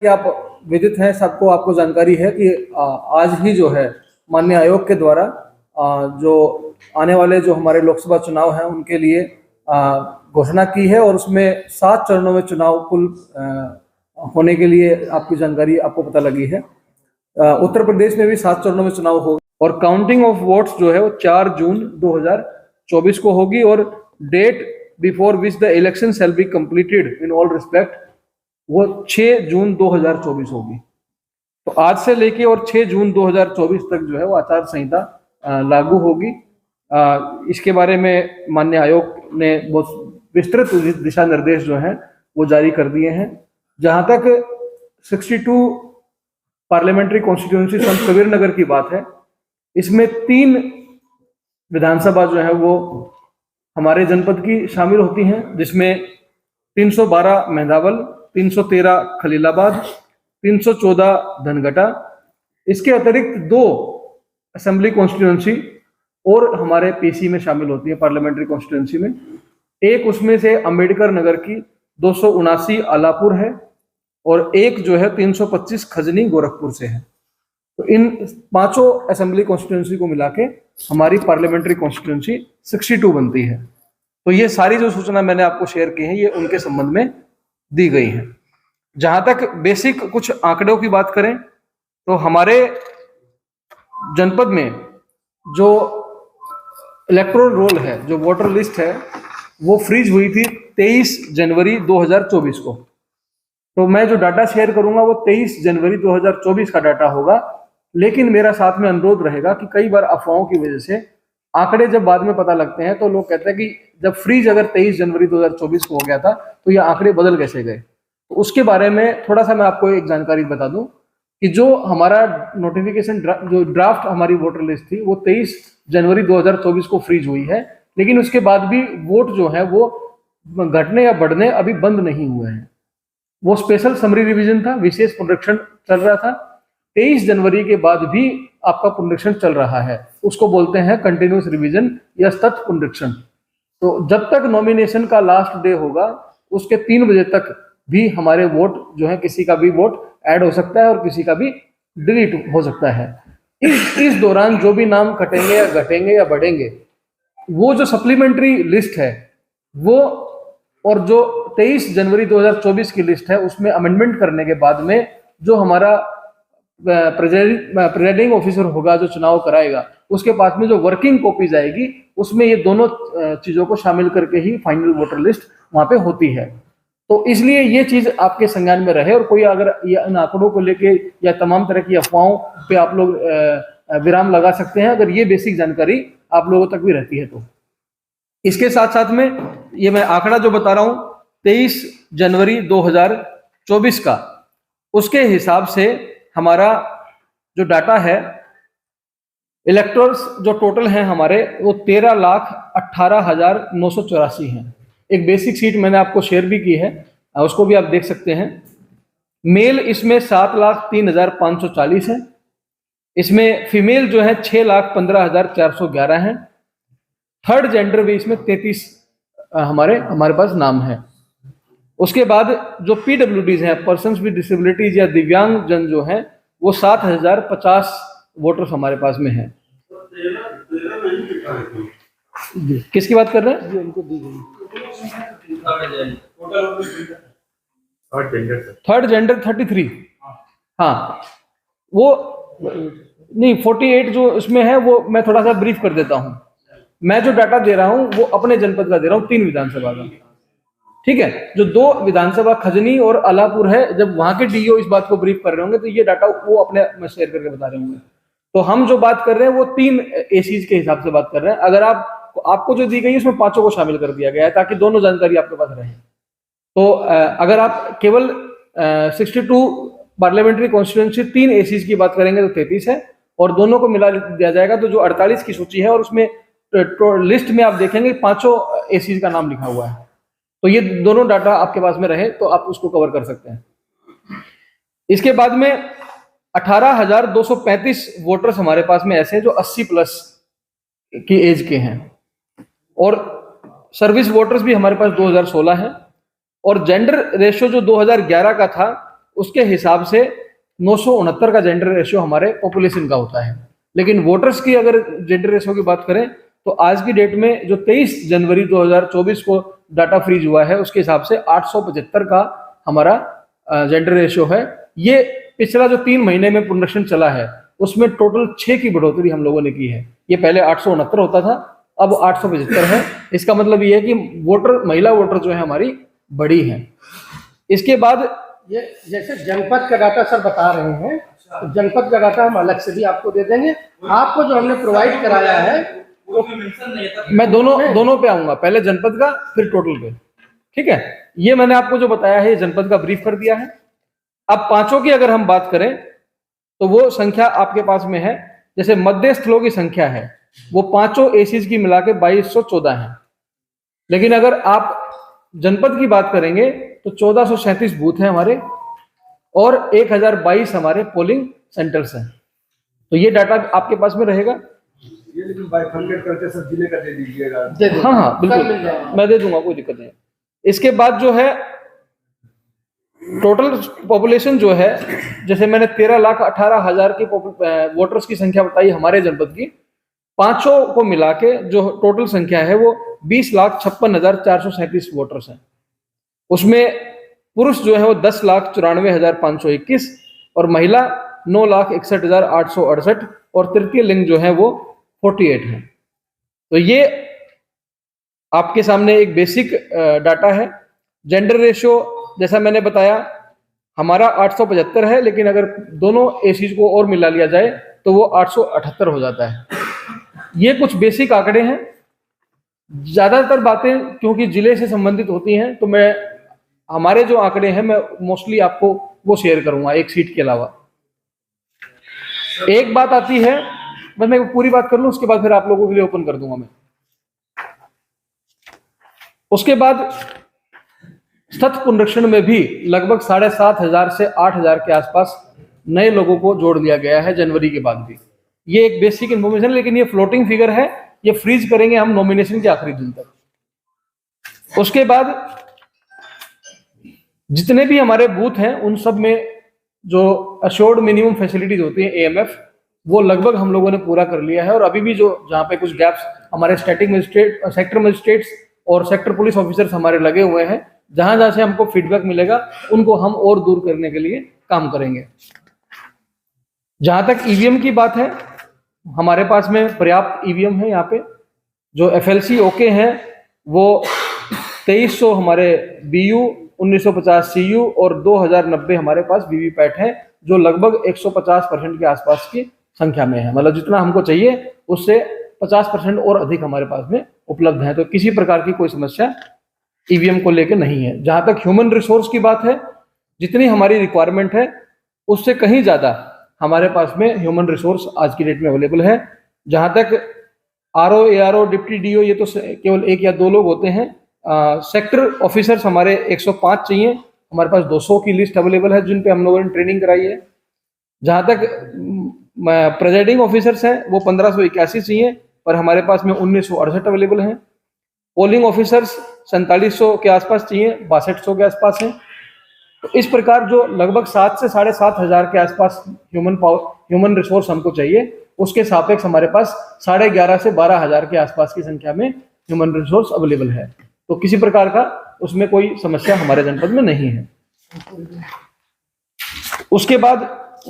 कि आप विदित हैं, सबको आपको जानकारी है कि आज ही जो है माननीय आयोग के द्वारा जो आने वाले जो हमारे लोकसभा चुनाव हैं उनके लिए घोषणा की है और उसमें 7 चरणों में चुनाव कुल होने के लिए आपकी जानकारी आपको पता लगी है। उत्तर प्रदेश में भी 7 चरणों में चुनाव होगा और काउंटिंग ऑफ वोट्स जो है वो 4 जून 2024 को होगी और date before which the election shall be completed in all respect वो 6 जून 2024 होगी। तो आज से लेके और 6 जून 2024 तक जो है वो आचार संहिता लागू होगी। इसके बारे में माननीय आयोग ने बहुत विस्तृत दिशा निर्देश जो हैं वो जारी कर दिए हैं। जहां तक 62 पार्लियामेंट्री कॉन्स्टिट्यूंसी संत कबीर नगर की बात है, इसमें 3 विधानसभा जो है वो हमारे जनपद की शामिल होती हैं, जिसमें 312 मेंधावल, 313 खलीलाबाद, 314 धनघटा। इसके अतिरिक्त 2 असेंबली कॉन्स्टिट्यूंसी और हमारे पीसी में शामिल होती है, पार्लियामेंट्री कॉन्स्टिट्यूंसी में। एक उसमें से अंबेडकर नगर की 279 आलापुर है और एक जो है 325 खजनी गोरखपुर से है। तो इन 5 असेंबली कॉन्स्टिट्यूंसी को मिला के हमारी पार्लियामेंट्री कॉन्स्टिट्यूंसी 62 बनती है। तो ये सारी जो सूचना मैंने आपको शेयर की है ये उनके संबंध में दी गई है। जहां तक बेसिक कुछ आंकड़ों की बात करें तो हमारे जनपद में जो इलेक्टोरल रोल है, जो वोटर लिस्ट है, वो फ्रीज हुई थी 23 जनवरी 2024 को। तो मैं जो डाटा शेयर करूंगा वो 23 जनवरी 2024 का डाटा होगा, लेकिन मेरा साथ में अनुरोध रहेगा कि कई बार अफवाहों की वजह से आंकड़े जब बाद में पता लगते हैं तो लोग कहते हैं कि जब फ्रीज अगर 23 जनवरी 2024 को हो गया था तो ये आंकड़े बदल कैसे गए। तो उसके बारे में थोड़ा सा मैं आपको एक जानकारी बता दूं कि जो हमारा नोटिफिकेशन जो ड्राफ्ट हमारी वोटर लिस्ट थी वो 23 जनवरी 2024 को फ्रीज हुई है, लेकिन उसके बाद भी वोट जो है वो घटने या बढ़ने अभी बंद नहीं हुए हैं। वो स्पेशल समरी रिवीजन था, विशेष पुनरीक्षण चल रहा था। 23 जनवरी के बाद भी आपका पुनरीक्षण चल रहा है, उसको बोलते हैं कंटिन्यूस रिवीजन या सतत पुनरीक्षण। तो जब तक नॉमिनेशन का लास्ट डे होगा उसके 3 बजे तक भी हमारे वोट जो है, किसी का भी वोट ऐड हो सकता है और किसी का भी डिलीट हो सकता है। इस दौरान जो भी नाम कटेंगे या घटेंगे या बढ़ेंगे, वो जो सप्लीमेंट्री लिस्ट है वो और जो 23 जनवरी 2024 की लिस्ट है उसमें अमेंडमेंट करने के बाद में जो हमारा प्रेजाइडिंग ऑफिसर होगा जो चुनाव कराएगा, उसके पास में जो वर्किंग कॉपीज आएगी उसमें ये दोनों चीजों को शामिल करके ही फाइनल वोटर लिस्ट वहां पे होती है। तो इसलिए ये चीज आपके संज्ञान में रहे और कोई अगर ये इन आंकड़ों को लेके या तमाम तरह की अफवाहों पे आप लोग विराम लगा सकते हैं, अगर ये बेसिक जानकारी आप लोगों तक भी रहती है तो। इसके साथ साथ में ये मैं आंकड़ा जो बता रहा हूं 23 जनवरी 2024 का, उसके हिसाब से हमारा जो डाटा है, इलेक्टोर्स जो टोटल हैं हमारे वो 13,18,984 हैं। एक बेसिक शीट मैंने आपको शेयर भी की है, उसको भी आप देख सकते हैं। मेल इसमें 7,03,540 है। इसमें फीमेल जो है 6,15,411 है। थर्ड जेंडर भी इसमें 33 हमारे पास नाम है। उसके बाद जो पीडब्ल्यूडीज हैं, पर्सन्स विद डिसेबिलिटीज या दिव्यांग जन जो हैं, वो 7,050 वोटर्स हमारे पास में हैं। किसकी बात कर रहे हैं? उनको दी गई थर्ड जेंडर 33। हाँ, वो नहीं 48 जो इसमें है वो मैं थोड़ा सा ब्रीफ कर देता हूं। मैं जो डाटा दे रहा हूं वो अपने जनपद का दे रहा हूं, 3 विधानसभा का, ठीक है। जो 2 विधानसभा खजनी और अलापुर है, जब वहां के डीओ इस बात को ब्रीफ कर रहे होंगे तो ये डाटा वो अपने में शेयर करके बता रहे होंगे। तो हम जो बात कर रहे हैं वो 3 एसीज के हिसाब से बात कर रहे हैं। अगर आपको जो दी गई है उसमें 5 को शामिल कर दिया गया है ताकि दोनों जानकारी आपके पास रहे। तो अगर आप केवल 62 पार्लियामेंट्री कॉन्स्टिट्यूंसी 3 एसीज की बात करेंगे तो 33 है और दोनों को मिला दिया जाएगा तो जो 48 की सूची है और उसमें लिस्ट में आप देखेंगे 5 एसीज का नाम लिखा हुआ है। तो ये दोनों डाटा आपके पास में रहे तो आप उसको कवर कर सकते हैं। इसके बाद में 18,235 वोटर्स हमारे पास में ऐसे हैं जो 80 प्लस की एज के हैं और सर्विस वोटर्स भी हमारे पास 2016 है और जेंडर रेशियो जो 2011 का था उसके हिसाब से 969 का जेंडर रेशियो हमारे पॉपुलेशन का होता है। लेकिन वोटर्स की अगर जेंडर रेशियो की बात करें तो आज की डेट में जो 23 जनवरी 2024 को डाटा फ्रीज हुआ है उसके हिसाब से 875 का हमारा जेंडर रेशियो है। ये पिछला जो 3 महीने में पुनरीक्षण चला है उसमें टोटल 6 की बढ़ोतरी हम लोगों ने की है। ये पहले 869 होता था, अब 875 है। इसका मतलब ये है कि वोटर, महिला वोटर जो है हमारी बड़ी है। इसके बाद ये जैसे जनपद का डाटा सर बता रहे हैं, तो जनपद का डाटा हम अलग से भी आपको दे देंगे। आपको जो हमने प्रोवाइड कराया है वो मैं दोनों पे आऊंगा, पहले जनपद का फिर टोटल पे, ठीक है। ये मैंने आपको जो बताया है जनपद का ब्रीफ कर दिया है। अब पांचों की अगर हम बात करें तो वो संख्या आपके पास में है। जैसे मध्य स्थलों की संख्या है वो पांचों एसीज की मिला के 2214 है। लेकिन अगर आप जनपद की बात करेंगे तो 1437 बूथ हैं हमारे और 1022 हमारे पोलिंग सेंटर्स हैं। तो ये डाटा आपके पास में रहेगा। ये लेकिन बाइफरकेट करके सब जिले का दे दीजिएगा। हाँ बिल्कुल, मैं दे दूंगा, कोई दिक्कत नहीं। इसके बाद जो है टोटल पॉपुलेशन जो है, जैसे मैंने 13,18,000 की वोटर्स की संख्या बताई हमारे जनपद की, पांचों को मिला के जो टोटल संख्या है वो 20,56,437 वोटर्स हैं। उसमें पुरुष जो है वो 10,94,521 और महिला 9,61,868 और तृतीय लिंग जो है वो 48 है। तो ये आपके सामने एक बेसिक डाटा है। जेंडर रेशियो जैसा मैंने बताया हमारा 875 है, लेकिन अगर दोनों एसीज को और मिला लिया जाए तो वो 878 हो जाता है। ये कुछ बेसिक आंकड़े हैं। ज्यादातर बातें क्योंकि जिले से संबंधित होती हैं तो मैं हमारे जो आंकड़े हैं मैं मोस्टली आपको वो शेयर करूंगा एक सीट के अलावा। एक बात आती है, बस मैं पूरी बात कर लूं उसके बाद फिर आप लोगों के लिए ओपन कर दूंगा मैं। उसके बाद सतत पुनरीक्षण में भी लगभग 7,500 से 8,000 के आसपास नए लोगों को जोड़ लिया गया है जनवरी के बाद भी। ये एक बेसिक इन्फॉर्मेशन, लेकिन ये फ्लोटिंग फिगर है, ये फ्रीज करेंगे हम नॉमिनेशन के आखिरी दिन तक। उसके बाद जितने भी हमारे बूथ हैं उन सब में जो अश्योर्ड मिनिमम फैसिलिटीज होती है AMF, वो लगभग हम लोगों ने पूरा कर लिया है। और अभी भी जो जहाँ पे कुछ गैप्स हमारे स्टैटिक मजिस्ट्रेट, सेक्टर मजिस्ट्रेट्स और सेक्टर पुलिस ऑफिसर्स हमारे लगे हुए हैं, जहां जहां से हमको फीडबैक मिलेगा उनको हम और दूर करने के लिए काम करेंगे। जहां तक EVM की बात है, हमारे पास में पर्याप्त EVM है। यहाँ पे जो FLC ओके हैं वो 2300 हमारे BU, 1950 CU और 2090 हमारे पास VVPAT है, जो लगभग 150% के आसपास की संख्या में है। मतलब जितना हमको चाहिए उससे 50% और अधिक हमारे पास में उपलब्ध है। तो किसी प्रकार की कोई समस्या EVM को लेकर नहीं है। जहां तक ह्यूमन रिसोर्स की बात है, जितनी हमारी रिक्वायरमेंट है उससे कहीं ज्यादा हमारे पास में ह्यूमन रिसोर्स आज की डेट में अवेलेबल है। जहां तक RO, ARO, डिप्टी DO ये तो केवल 1 या 2 लोग होते हैं। सेक्टर ऑफिसर्स हमारे 105 चाहिए, हमारे पास 200 की लिस्ट अवेलेबल है जिन पे हम लोगों ने ट्रेनिंग कराई है। जहां तक प्रेजाइडिंग ऑफिसर्स हैं वो 1581 चाहिए, पर हमारे पास में 1968 अवेलेबल हैं। पोलिंग ऑफिसर्स 4700 के आसपास चाहिए, 6200 के आसपास हैं। तो इस प्रकार जो लगभग 7 से 7,500 के आसपास ह्यूमन रिसोर्स हमको चाहिए, उसके सापेक्ष हमारे पास 11,500 से 12,000 के आसपास की संख्या में ह्यूमन रिसोर्स अवेलेबल है। तो किसी प्रकार का उसमें कोई समस्या हमारे जनपद में नहीं है। उसके बाद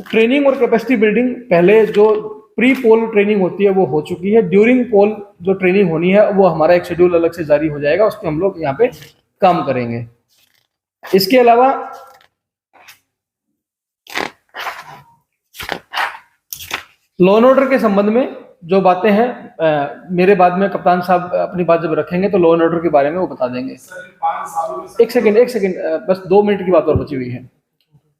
ट्रेनिंग और कैपेसिटी बिल्डिंग, पहले जो प्री पोल ट्रेनिंग होती है वो हो चुकी है। ड्यूरिंग पोल जो ट्रेनिंग होनी है वो हमारा एक शेड्यूल अलग से जारी हो जाएगा, उस पर हम लोग यहाँ पे काम करेंगे। इसके अलावा लॉ एंड ऑर्डर के संबंध में जो बातें हैं, मेरे बाद में कप्तान साहब अपनी बात जब रखेंगे तो लॉ एंड ऑर्डर के बारे में वो बता देंगे। एक सेकंड, बस 2 मिनट की बात और बची हुई है।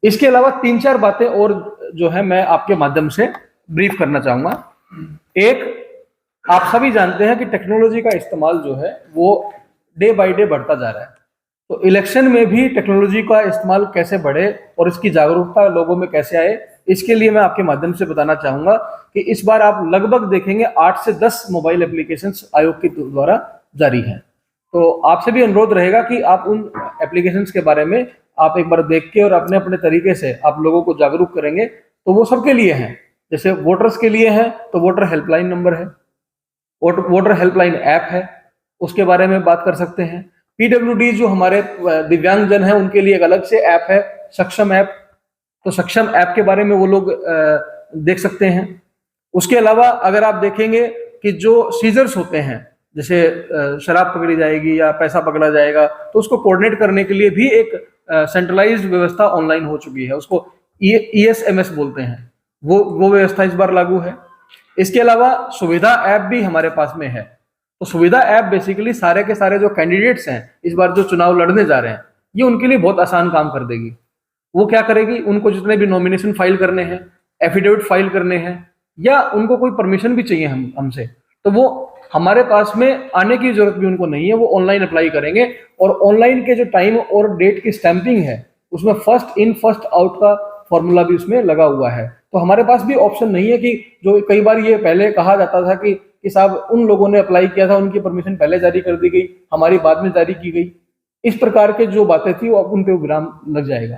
इसके अलावा 3-4 बातें और जो है मैं आपके माध्यम से ब्रीफ करना चाहूंगा। एक, आप सभी जानते हैं कि टेक्नोलॉजी का इस्तेमाल जो है वो डे बाय डे बढ़ता जा रहा है। तो इलेक्शन में भी टेक्नोलॉजी का इस्तेमाल कैसे बढ़े और इसकी जागरूकता लोगों में कैसे आए, इसके लिए मैं आपके माध्यम से बताना चाहूंगा कि इस बार आप लगभग देखेंगे 8 से 10 मोबाइल एप्लीकेशंस आयोग के द्वारा जारी हैं। तो आपसे भी अनुरोध रहेगा कि आप उन एप्लीकेशंस के बारे में आप एक बार देख के और अपने अपने तरीके से आप लोगों को जागरूक करेंगे तो वो सबके लिए है। जैसे वोटर्स के लिए है तो वोटर हेल्पलाइन नंबर है, वोटर हेल्पलाइन ऐप है, उसके बारे में बात कर सकते हैं। पीडब्ल्यूडी जो हमारे दिव्यांगजन हैं उनके लिए एक अलग से ऐप है, सक्षम ऐप। तो सक्षम ऐप के बारे में वो लोग देख सकते हैं। उसके अलावा अगर आप देखेंगे कि जो सीजर्स होते हैं, जैसे शराब पकड़ी जाएगी या पैसा पकड़ा जाएगा, तो उसको कोऑर्डिनेट करने के लिए भी एक सेंट्रलाइज्ड व्यवस्था ऑनलाइन हो चुकी है, उसको ESMS बोलते हैं। वो व्यवस्था इस बार लागू है। इसके अलावा सुविधा ऐप भी हमारे पास में है। तो सुविधा ऐप बेसिकली सारे के सारे जो कैंडिडेट्स हैं इस बार जो चुनाव लड़ने जा रहे हैं, ये उनके लिए बहुत आसान काम कर देगी। वो क्या करेगी, उनको जितने भी नॉमिनेशन फाइल करने हैं, एफिडेविट फाइल करने हैं, या उनको कोई परमिशन भी चाहिए हमसे, तो वो हमारे पास में आने की जरूरत भी उनको नहीं है, वो ऑनलाइन अप्लाई करेंगे। और ऑनलाइन के जो टाइम और डेट की स्टैंपिंग है उसमें फर्स्ट इन फर्स्ट आउट का फॉर्मूला भी उसमें लगा हुआ है। तो हमारे पास भी ऑप्शन नहीं है कि जो कई बार ये पहले कहा जाता था कि साहब उन लोगों ने अप्लाई किया था, उनकी परमिशन पहले जारी कर दी गई, हमारी बाद में जारी की गई। इस प्रकार के जो बातें थी वो अब उन पे विराम लग जाएगा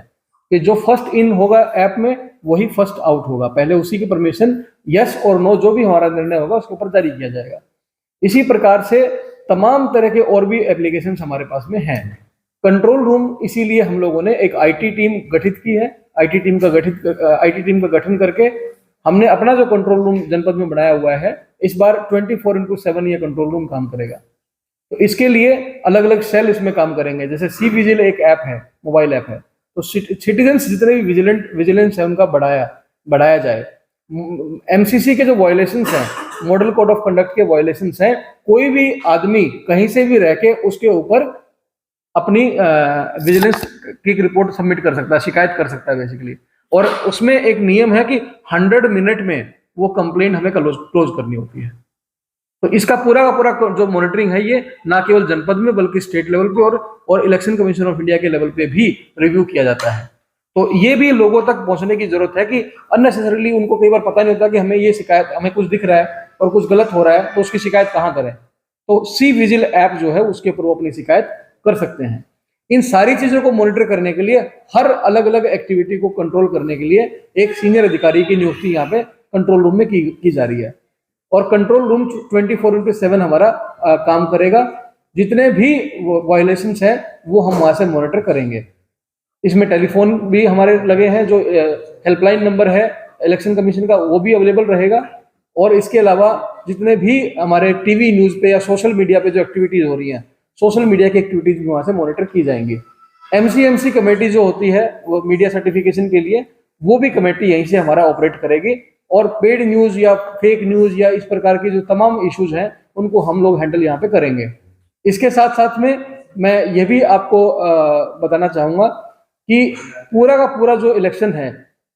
कि जो फर्स्ट इन होगा ऐप में वही फर्स्ट आउट होगा, पहले उसी की परमिशन यस और नो जो भी हमारा निर्णय होगा उसके ऊपर जारी किया जाएगा। इसी प्रकार से तमाम तरह के और भी एप्लीकेशंस हमारे पास में हैं। कंट्रोल रूम इसीलिए हम लोगों ने एक आईटी टीम गठित की है। आईटी टीम का गठन करके हमने अपना जो कंट्रोल रूम जनपद में बनाया हुआ है, इस बार 24/7 ये कंट्रोल रूम काम करेगा। तो इसके लिए अलग अलग सेल इसमें काम करेंगे। जैसे सी विजिल एक ऐप है, मोबाइल ऐप है, तो सिटीजन्स जितने भी विजिलेंस है उनका बढ़ाया जाए। MCC के जो वायलेशंस हैं, मॉडल कोड ऑफ कंडक्ट के वायलेशंस हैं, कोई भी आदमी कहीं से भी रह के उसके ऊपर अपनी विजिलेंस की रिपोर्ट सबमिट कर सकता है, शिकायत कर सकता है बेसिकली। और उसमें एक नियम है कि 100 मिनट में वो कंप्लेंट हमें क्लोज करनी होती है। तो इसका पूरा का पूरा जो मॉनिटरिंग है ये ना केवल जनपद में बल्कि स्टेट लेवल पे और इलेक्शन कमीशन ऑफ इंडिया के लेवल पे भी रिव्यू किया जाता है। तो ये भी लोगों तक पहुंचने की जरूरत है कि अननेसेसरीली उनको कई बार पता नहीं होता कि हमें ये शिकायत, हमें कुछ दिख रहा है और कुछ गलत हो रहा है तो उसकी शिकायत कहाँ करें। तो सी विजिल ऐप जो है उसके ऊपर वो अपनी शिकायत कर सकते हैं। इन सारी चीजों को मॉनिटर करने के लिए, हर अलग अलग एक्टिविटी को कंट्रोल करने के लिए एक सीनियर अधिकारी की नियुक्ति यहाँ पे कंट्रोल रूम में की जा रही है। और कंट्रोल रूम 24/7 हमारा काम करेगा। जितने भी वायलेशंस हैं वो हम वहां से मॉनिटर करेंगे। इसमें टेलीफोन भी हमारे लगे हैं, जो हेल्पलाइन नंबर है इलेक्शन कमीशन का वो भी अवेलेबल रहेगा। और इसके अलावा जितने भी हमारे टीवी न्यूज पे या सोशल मीडिया पे जो एक्टिविटीज हो रही हैं, सोशल मीडिया की एक्टिविटीज भी वहां से मॉनिटर की जाएंगी। MCMC कमेटी जो होती है वो मीडिया सर्टिफिकेशन के लिए, वो भी कमेटी यहीं से हमारा ऑपरेट करेगी। और पेड न्यूज या फेक न्यूज या इस प्रकार की जो तमाम इश्यूज हैं उनको हम लोग हैंडल यहाँ पे करेंगे। इसके साथ साथ में मैं ये भी आपको बताना चाहूंगा कि पूरा का पूरा जो इलेक्शन है,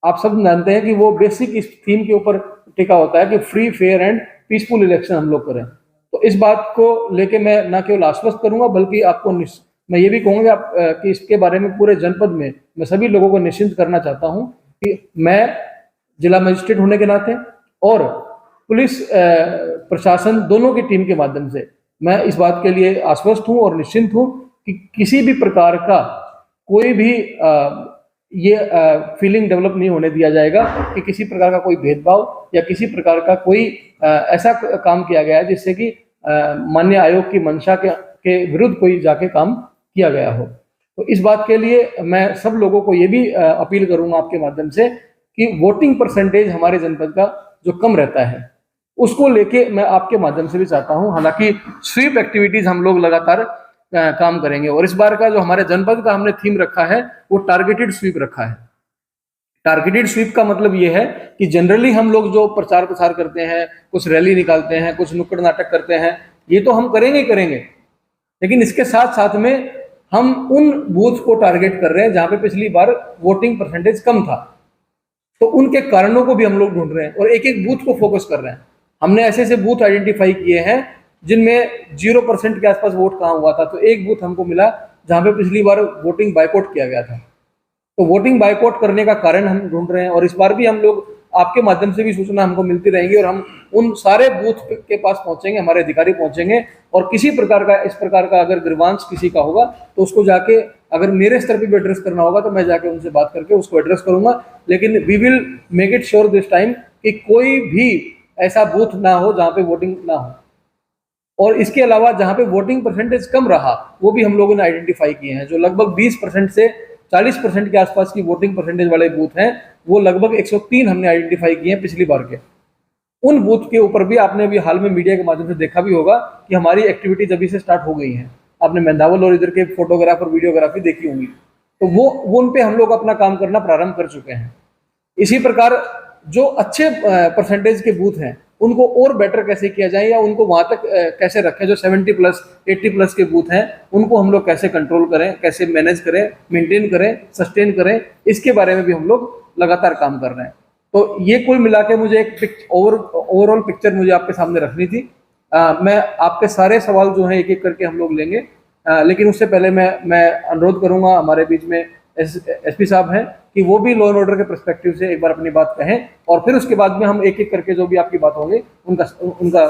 आप सब जानते हैं कि वो बेसिक इस थीम के ऊपर टिका होता है कि free, fair and peaceful election हम लोग करें। तो इस बात को लेके मैं न केवल आश्वस्त करूंगा बल्कि आपको मैं ये भी कहूँगा कि इसके बारे में पूरे जनपद में मैं सभी लोगों को निश्चिंत करना चाहता हूँ कि मैं जिला मजिस्ट्रेट होने के नाते और पुलिस प्रशासन दोनों की टीम के माध्यम से मैं इस बात के लिए आश्वस्त हूँ और निश्चिंत हूँ कि किसी भी प्रकार का कोई भी ये फीलिंग डेवलप नहीं होने दिया जाएगा कि किसी प्रकार का कोई भेदभाव या किसी प्रकार का कोई ऐसा काम किया गया है जिससे कि माननीय आयोग की मंशा के विरुद्ध कोई जाके काम किया गया हो। तो इस बात के लिए मैं सब लोगों को ये भी अपील करूंगा आपके माध्यम से कि वोटिंग परसेंटेज हमारे जनपद का जो कम रहता है उसको लेके मैं आपके माध्यम से भी चाहता हूं। हालांकि स्वीप एक्टिविटीज हम लोग लगातार काम करेंगे और इस बार का जो हमारे जनपद का हमने थीम रखा है वो टारगेटेड स्वीप रखा है। टारगेटेड स्वीप का मतलब ये है कि जनरली हम लोग जो प्रचार प्रसार करते हैं, कुछ रैली निकालते हैं, कुछ नुक्कड़ नाटक करते हैं, ये तो हम करेंगे, लेकिन इसके साथ साथ में हम उन बूथ को टारगेट कर रहे हैं जहां पे पिछली बार वोटिंग परसेंटेज कम था। तो उनके कारणों को भी हम लोग ढूंढ रहे हैं और एक एक बूथ को फोकस कर रहे हैं। हमने ऐसे ऐसे बूथ आइडेंटिफाई किए हैं जिनमें 0% के आसपास वोट कहाँ हुआ था। तो एक बूथ हमको मिला जहां पे पिछली बार वोटिंग बायकॉट किया गया था। तो वोटिंग बायकॉट करने का कारण हम ढूंढ रहे हैं और इस बार भी हम लोग आपके माध्यम से भी सूचना हमको मिलती रहेंगी और हम उन सारे बूथ के पास पहुंचेंगे, हमारे अधिकारी पहुंचेंगे और किसी प्रकार का इस प्रकार का अगर ग्रीवांस किसी का होगा तो उसको जाके अगर मेरे स्तर पे भी एड्रेस करना होगा तो मैं जाके उनसे बात करके उसको एड्रेस करूंगा, लेकिन we will make it sure this time कि कोई भी ऐसा बूथ ना हो जहां पे वोटिंग ना हो। और इसके अलावा जहां पे वोटिंग परसेंटेज कम रहा वो भी हम लोगों ने आइडेंटिफाई किए हैं। जो लगभग 20% से 40% के आसपास की वोटिंग परसेंटेज वाले बूथ हैं वो लगभग 103 हमने आइडेंटिफाई किए हैं पिछली बार के। उन बूथ के ऊपर भी आपने अभी हाल में मीडिया के माध्यम से देखा भी होगा कि हमारी एक्टिविटीज अभी से स्टार्ट हो गई हैं। आपने मेंधावल और इधर के फोटोग्राफ और वीडियोग्राफी देखी होंगी, तो वो उन पे हम लोग अपना काम करना प्रारंभ कर चुके हैं। इसी प्रकार जो अच्छे परसेंटेज के बूथ हैं उनको और बेटर कैसे किया जाए या उनको वहां तक कैसे रखें, जो 70+, 80+ के बूथ हैं उनको हम लोग कैसे कंट्रोल करें, कैसे मैनेज करें, मेंटेन करें, सस्टेन करें, इसके बारे में भी हम लोग लगातार काम कर रहे हैं। तो ये कुल मिला के मुझे एक ओवरऑल पिक्चर मुझे आपके सामने रखनी थी। मैं आपके सारे सवाल जो हैं एक एक करके हम लोग लेंगे, लेकिन उससे पहले मैं अनुरोध करूंगा हमारे बीच में एसपी साहब हैं कि वो भी लॉ एंड ऑर्डर के पर्सपेक्टिव से एक बार अपनी बात कहें और फिर उसके बाद में हम एक एक करके जो भी आपकी बात होंगी उनका